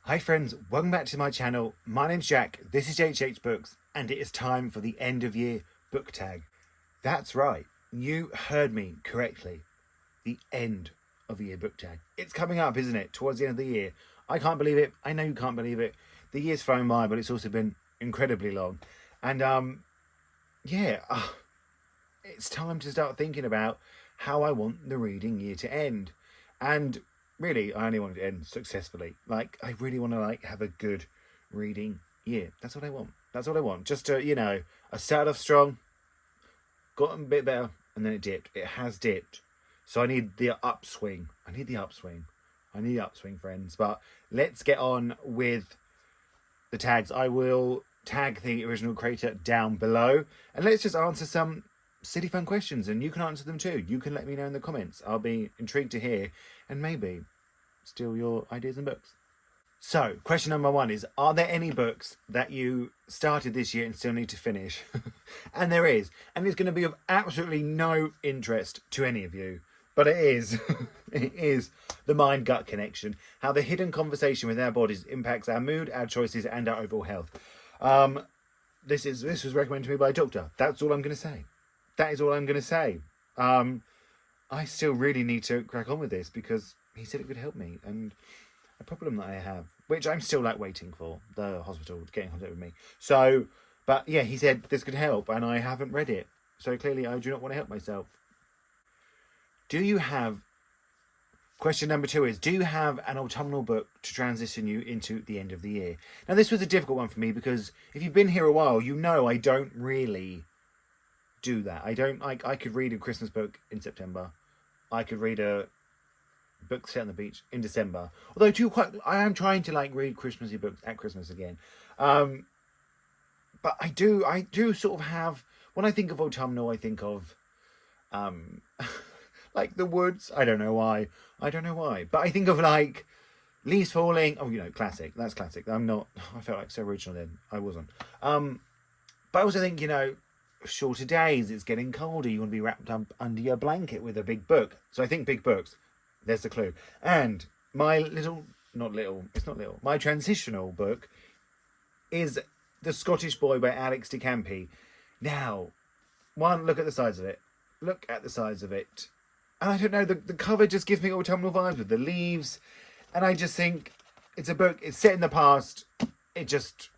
Hi friends, welcome back to my channel. My name's Jack, this is Jthbooks, and it is time for the end of year book tag. That's right, you heard me correctly. The end of year book tag. It's coming up, isn't it? Towards the end of the year. I can't believe it. I know you can't believe it. The year's flown by, but it's also been incredibly long. And it's time to start thinking about how I want the reading year to end. And really, I only want it to end successfully. Like, I really want to have a good reading year. That's what I want. That's what I want. Just to, I started off strong, got a bit better, and then it dipped. It has dipped. So I need the upswing. I need the upswing, friends. But let's get on with the tags. I will tag the original creator down below, and let's just answer some silly fun questions, and you can answer them too. You can let me know in the comments. I'll be intrigued to hear and maybe steal your ideas and books. So question number 1 is, are there any books that you started this year and still need to finish? And there is, and it's going to be of absolutely no interest to any of you, but it is. It is The Mind-Gut Connection, how the hidden conversation with our bodies impacts our mood, our choices, and our overall health. This was recommended to me by a doctor. That's all I'm going to say. That is all I'm going to say. I still really need to crack on with this because he said it could help me, and a problem that I have, which I'm still waiting for the hospital to get in contact with me. So, but yeah, he said this could help, and I haven't read it. So clearly I do not want to help myself. Question number 2 is, do you have an autumnal book to transition you into the end of the year? Now, this was a difficult one for me because if you've been here a while, you know I don't really do that. I could read a Christmas book in September. I could read a book set on the beach in December. Although I am trying to read Christmassy books at Christmas again. But I do sort of have, when I think of autumnal, I think of the woods. I don't know why. But I think of leaves falling. Oh, classic. That's classic. I felt so original then. I wasn't. But I also think, shorter days, it's getting colder, you want to be wrapped up under your blanket with a big book. So I think big books, there's the clue. And my my transitional book is The Scottish Boy by Alex de Campi. Now, look at the size of it. And I don't know, the cover just gives me autumnal vibes with the leaves. And I just think it's a book, it's set in the past. It just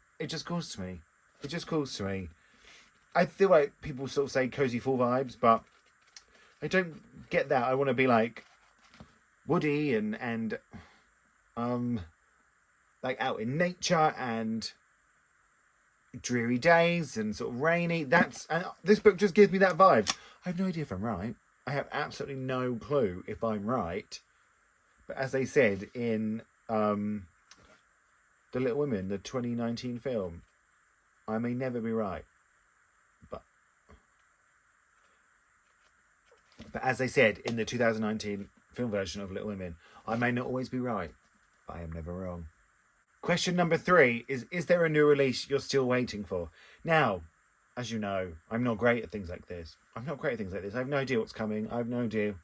calls to me. I feel like people sort of say cozy fall vibes, but I don't get that. I want to be woody and out in nature and dreary days and sort of rainy. And this book just gives me that vibe. I have no idea if I'm right. I have absolutely no clue if I'm right. But as they said in The Little Women, the 2019 film, I may never be right. But as they said in the 2019 film version of Little Women, I may not always be right, but I am never wrong. Question number 3 is there a new release you're still waiting for? Now, as you know, I'm not great at things like this. I have no idea what's coming. I have no idea,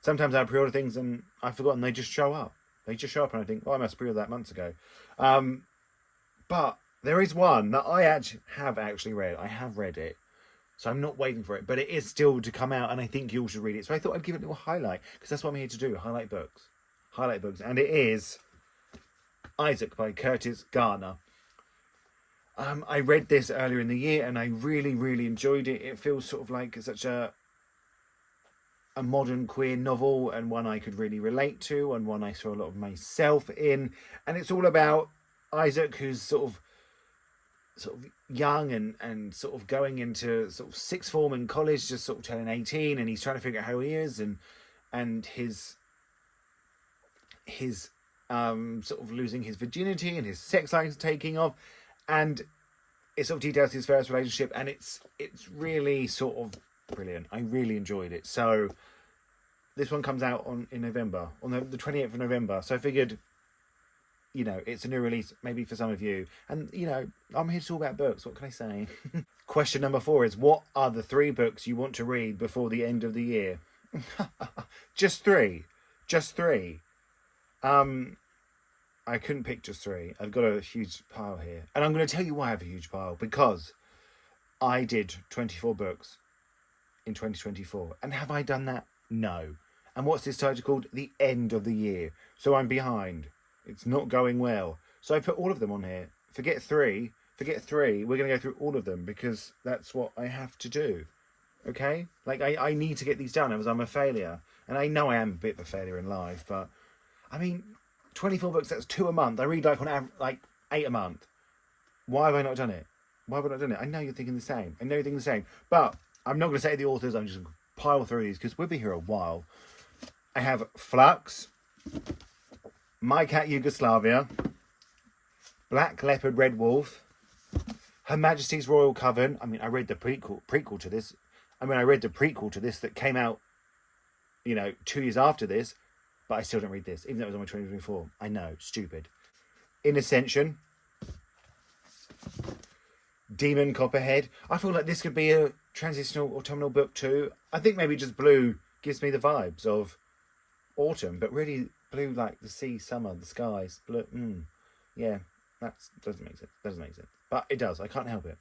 Sometimes I pre-order things and I've forgotten they just show up. And I think, I must pre-order that months ago. But there is one that I have actually read. I have read it. So I'm not waiting for it, but it is still to come out, and I think you all should read it. So I thought I'd give it a little highlight, because that's what I'm here to do, highlight books. And it is Isaac by Curtis Garner. I read this earlier in the year, and I really, really enjoyed it. It feels sort of like such a modern queer novel, and one I could really relate to, and one I saw a lot of myself in. And it's all about Isaac, who's sort of young and sort of going into sort of sixth form in college, just sort of turning 18, and he's trying to figure out who he is, and his sort of losing his virginity, and his sex life taking off, and it sort of details his first relationship, and it's really sort of brilliant. I really enjoyed it. So this one comes out in November, on the 28th of November. So I figured, it's a new release, maybe for some of you. And, I'm here to talk about books. What can I say? Question number 4 is, what are the 3 books you want to read before the end of the year? Just three. I I couldn't pick just 3. I've got a huge pile here. And I'm going to tell you why I have a huge pile. Because I did 24 books in 2024. And have I done that? No. And what's this title called? The End of the Year. So I'm behind. It's not going well. So I put all of them on here. Forget 3. Forget 3. We're going to go through all of them because that's what I have to do. Okay? Like, I need to get these done, otherwise I'm a failure. And I know I am a bit of a failure in life, but I mean, 24 books, that's 2 a month. I read like on average, like 8 a month. Why have I not done it? Why have I not done it? I know you're thinking the same. I know you're thinking the same. But I'm not going to say the authors. I'm just going to pile through these because we'll be here a while. I have Flux, My Cat Yugoslavia, Black Leopard Red Wolf, Her Majesty's Royal Coven. I mean, I read the prequel to this. I read the prequel to this that came out, 2 years after this, but I still don't read this, even though it was on my 2024. I know, stupid. In Ascension, Demon Copperhead. I feel like this could be a transitional autumnal book too. I think maybe just blue gives me the vibes of autumn, but really blue like the sea, summer, the skies. Blue, yeah, that doesn't make sense. But it does. I can't help it.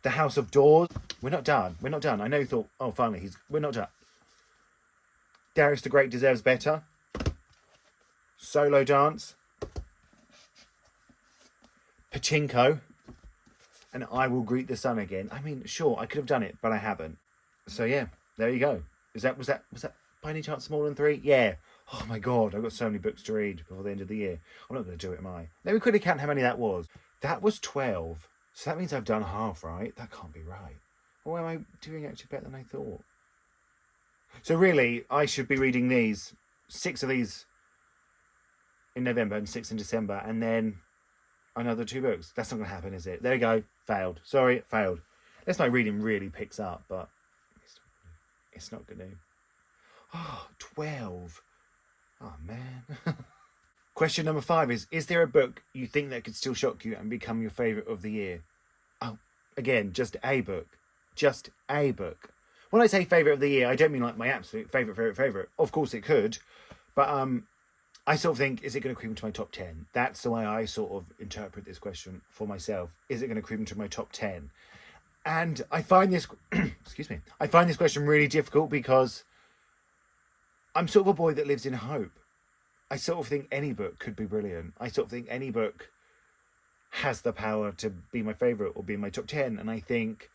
The House of Doors. We're not done. I know you thought, oh, finally, we're not done. Darius the Great Deserves Better. Solo Dance. Pachinko. And I Will Greet the Sun Again. I mean, sure, I could have done it, but I haven't. So yeah, there you go. Was that by any chance smaller than 3? Yeah. Oh my God, I've got so many books to read before the end of the year. I'm not going to do it, am I? Let me quickly count how many that was. That was 12. So that means I've done half, right? That can't be right. Or am I doing actually better than I thought? So really, I should be reading 6 of these in November and 6 in December, and then another 2 books. That's not going to happen, is it? There you go. Failed. Sorry, it failed. Unless my reading really picks up, but it's not going to. Oh, 12. Oh, man. Question number 5 is there a book you think that could still shock you and become your favourite of the year? Oh, again, just a book. Just a book. When I say favourite of the year, I don't mean like my absolute favourite. Of course it could. But I sort of think, is it going to creep into my top 10? That's the way I sort of interpret this question for myself. Is it going to creep into my top 10? And I find this, I find this question really difficult because I'm sort of a boy that lives in hope. I sort of think any book could be brilliant. I sort of think any book has the power to be my favourite or be in my top 10. And I think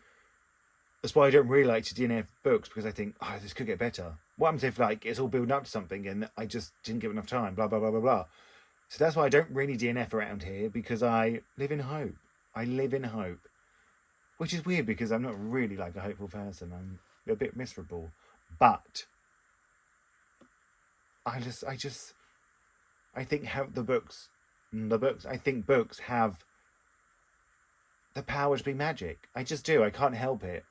that's why I don't really like to DNF books, because I think, this could get better. What happens if it's all building up to something and I just didn't give enough time, blah, blah, blah, blah, blah. So that's why I don't really DNF around here, because I live in hope. I live in hope. Which is weird because I'm not really like a hopeful person. I'm a bit miserable. But I think books have the power to be magic. I just do. I can't help it.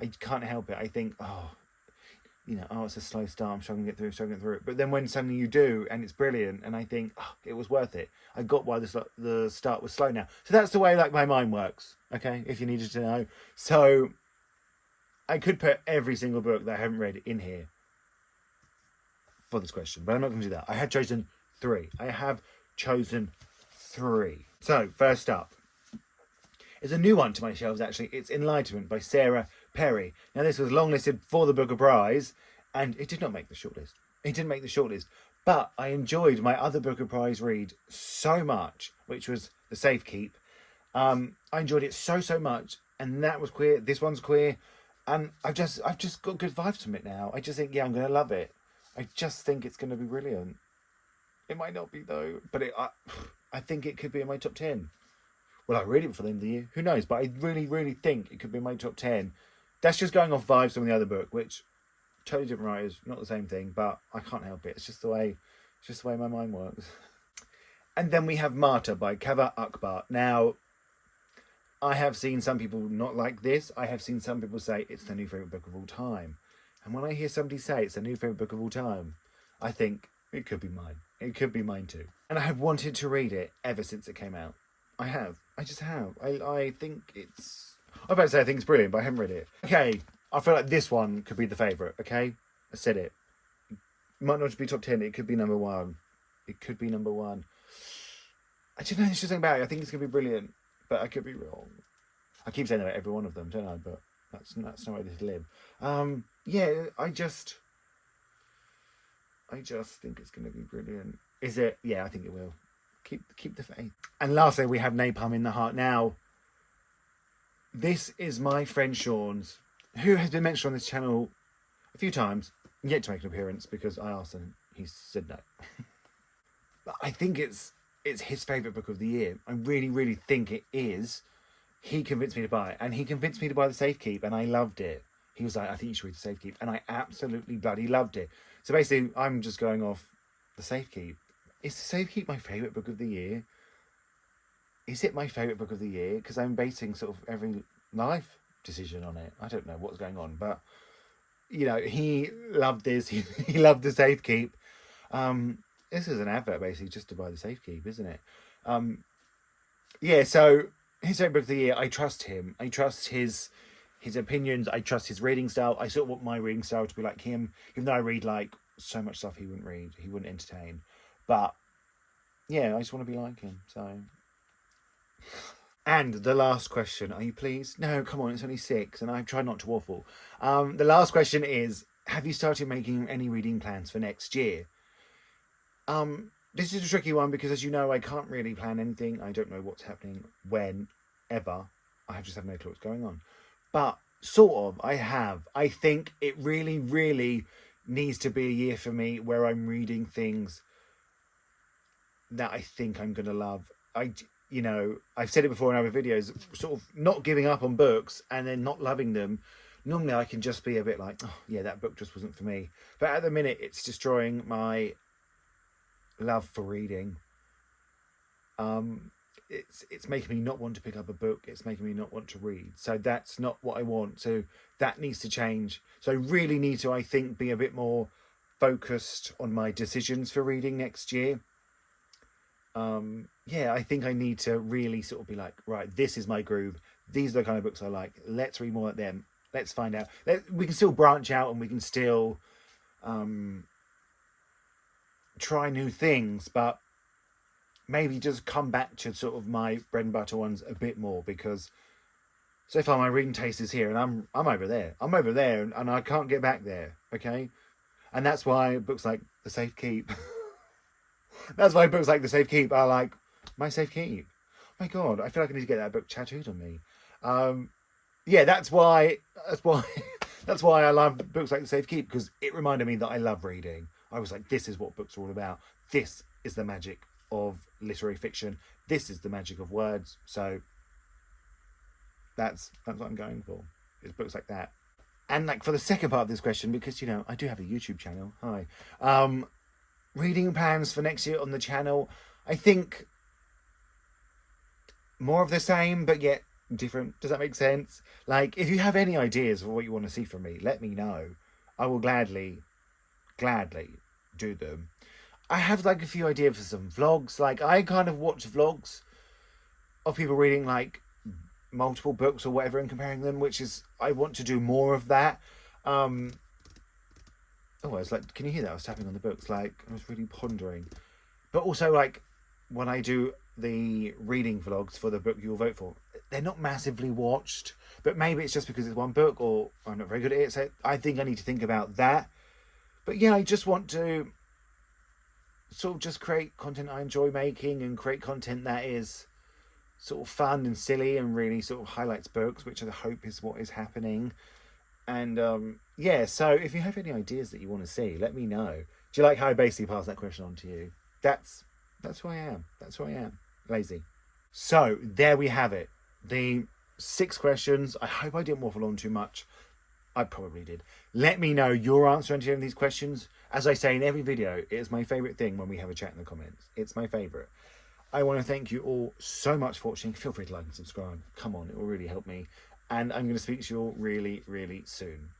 I think, it's a slow start. I'm struggling to get through it. But then when suddenly you do, and it's brilliant, and I think, it was worth it. I got why the start was slow now. So that's the way my mind works. Okay, if you needed to know. So I could put every single book that I haven't read in here for this question, but I'm not going to do that. I have chosen 3. So first up is a new one to my shelves, actually. It's Enlightenment by Sarah Perry. Now, this was longlisted for the Booker Prize, and it did not make the shortlist. But I enjoyed my other Booker Prize read so much, which was The Safekeep. I enjoyed it so much, and that was queer. This one's queer, and I've just got good vibes from it now. I just think, I'm going to love it. I just think it's going to be brilliant. It might not be, though, but I think it could be in my top 10. Will I read it before the end of the year? Who knows? But I really, really think it could be in my top 10. That's just going off vibes from the other book, which totally different writers, not the same thing, but I can't help it. It's just the way my mind works. And then we have Martyr by Kaveh Akbar. Now, I have seen some people not like this. I have seen some people say it's their new favourite book of all time. And when I hear somebody say it's their new favourite book of all time, I think it could be mine. It could be mine too. And I have wanted to read it ever since it came out. I have. I just have. I think it's... I'm about to say I think it's brilliant, but I haven't read it. Okay, I feel like this one could be the favourite, okay? I said it. It might not be top 10, it could be number 1. It could be number one. I don't know, there's just something about it. I think it's going to be brilliant, but I could be wrong. I keep saying that about every one of them, don't I? But that's not way to live. Yeah, I just think it's going to be brilliant. Is it? Yeah, I think it will. Keep the faith. And lastly, we have Napalm in the Heart. Now, this is my friend Sean's, who has been mentioned on this channel a few times, yet to make an appearance because I asked and he said no. But I think it's his favourite book of the year. I really, really think it is. He convinced me to buy it, and he convinced me to buy The Safekeep, and I loved it. He was like, I think you should read The Safekeep, and I absolutely bloody loved it. So basically, I'm just going off The Safekeep. Is The Safekeep my favourite book of the year? Is it my favourite book of the year? Because I'm basing sort of every life decision on it. I don't know what's going on, but, you know, he loved this. He loved The Safekeep. This is an advert, basically, just to buy The Safekeep, isn't it? Yeah, so his favourite book of the year, I trust him. I trust his opinions. I trust his reading style. I sort of want my reading style to be like him, even though I read, like, so much stuff he wouldn't read. He wouldn't entertain. But, yeah, I just want to be like him, so... And the last question, are you pleased? No, come on, it's only 6, and I've tried not to waffle. The last question is, have you started making any reading plans for next year? This is a tricky one because, as you know, I can't really plan anything. I don't know what's happening when, ever. I just have no clue what's going on. But, sort of, I have. I think it really, really needs to be a year for me where I'm reading things that I think I'm going to love. You know, I've said it before in other videos, sort of not giving up on books and then not loving them. Normally I can just be a bit like, oh yeah, that book just wasn't for me. But at the minute it's destroying my love for reading. It's making me not want to pick up a book. It's making me not want to read. So that's not what I want. So that needs to change. So I really need to, I think, be a bit more focused on my decisions for reading next year. Yeah, I think I need to really sort of be like, right, this is my groove. These are the kind of books I like. Let's read more of them. Let's find out. We can still branch out and we can still try new things, but maybe just come back to sort of my bread and butter ones a bit more, because so far my reading taste is here and I'm over there. I'm over there and I can't get back there, okay? And that's why books like The Safekeep... That's why books like The Safekeep are like my safekeep. Oh my God, I feel like I need to get that book tattooed on me. Yeah, that's why I love books like The Safekeep, because it reminded me that I love reading. I was like, this is what books are all about. This is the magic of literary fiction. This is the magic of words. So that's what I'm going for. It's books like that. And like for the second part of this question, because you know I do have a YouTube channel. Hi. Reading plans for next year on the channel, I think more of the same, but yet different. Does that make sense? Like, if you have any ideas of what you want to see from me, let me know. I will gladly do them. I have like a few ideas for some vlogs. Like, I kind of watch vlogs of people reading like multiple books or whatever and comparing them, which is, I want to do more of that. Oh, I was like, can you hear that? I was tapping on the books. Like, I was really pondering. But also, like, when I do the reading vlogs for the book you'll vote for, they're not massively watched. But maybe it's just because it's one book, or I'm not very good at it. So I think I need to think about that. But yeah, I just want to sort of just create content I enjoy making, and create content that is sort of fun and silly and really sort of highlights books, which I hope is what is happening. And yeah, so if you have any ideas that you want to see, let me know. Do you like how I basically passed that question on to you? That's who I am. That's who I am. Lazy. So there we have it. The 6 questions. I hope I didn't waffle on too much. I probably did. Let me know your answer to any of these questions. As I say in every video, it is my favourite thing when we have a chat in the comments. It's my favourite. I want to thank you all so much for watching. Feel free to like and subscribe. Come on, it will really help me. And I'm going to speak to you all really, really soon.